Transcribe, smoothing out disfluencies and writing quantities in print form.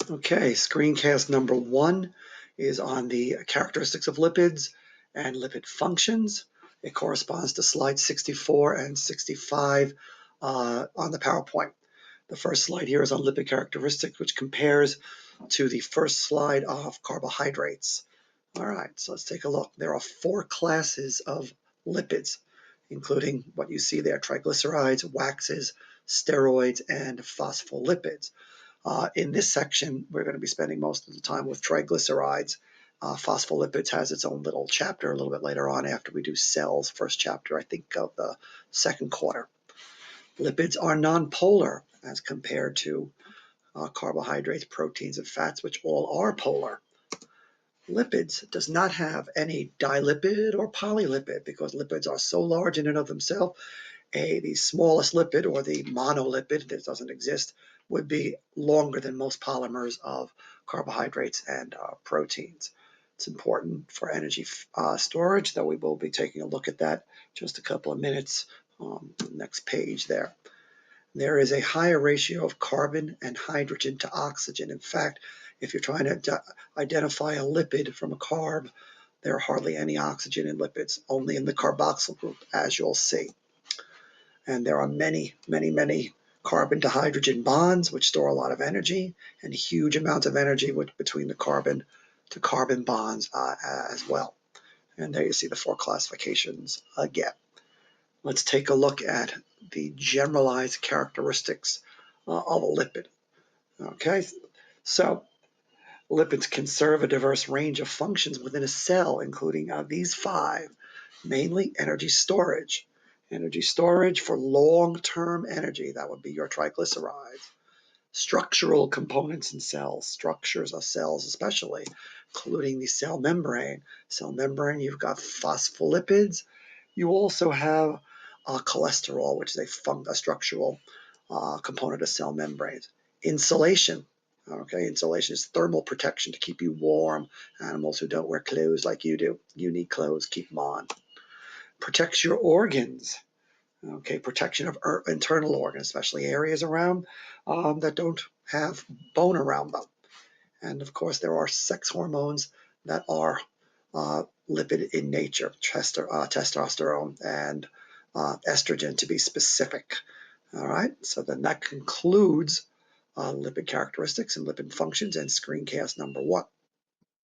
Okay, screencast number 1 is on the characteristics of lipids and lipid functions. It corresponds to slides 64 and 65 on the PowerPoint. The first slide here is on lipid characteristics, which compares to the first slide of carbohydrates. All right, so let's take a look. There are 4 classes of lipids, including what you see there: triglycerides, waxes, steroids, and phospholipids. In this section, we're going to be spending most of the time with triglycerides. Phospholipids has its own little chapter a little bit later on after we do cells, first chapter, I think, of the second quarter. Lipids are nonpolar as compared to carbohydrates, proteins, and fats, which all are polar. Lipids does not have any dilipid or polylipid because lipids are so large in and of themselves. The smallest lipid, or the monolipid that doesn't exist, would be longer than most polymers of carbohydrates and proteins. It's important for energy storage, though we will be taking a look at that just a couple of minutes on the next page there. There is a higher ratio of carbon and hydrogen to oxygen. In fact, if you're trying to identify a lipid from a carb, there are hardly any oxygen in lipids, only in the carboxyl group, as you'll see. And there are many, many, many carbon to hydrogen bonds, which store a lot of energy, and huge amounts of energy between the carbon to carbon bonds as well. And there you see the 4 classifications again. Let's take a look at the generalized characteristics of a lipid. Okay, so lipids can serve a diverse range of functions within a cell, including these 5, mainly energy storage. Energy storage for long-term energy, that would be your triglycerides. Structural components in cells, structures of cells especially, including the cell membrane. Cell membrane, you've got phospholipids. You also have cholesterol, which is a structural component of cell membranes. Insulation. Okay, insulation is thermal protection to keep you warm. Animals who don't wear clothes like you do, you need clothes, keep them on. Protects your organs. Okay, protection of internal organs, especially areas around that don't have bone around them. And of course, there are sex hormones that are lipid in nature, testosterone and estrogen to be specific. All right, so then that concludes lipid characteristics and lipid functions and screencast number 1.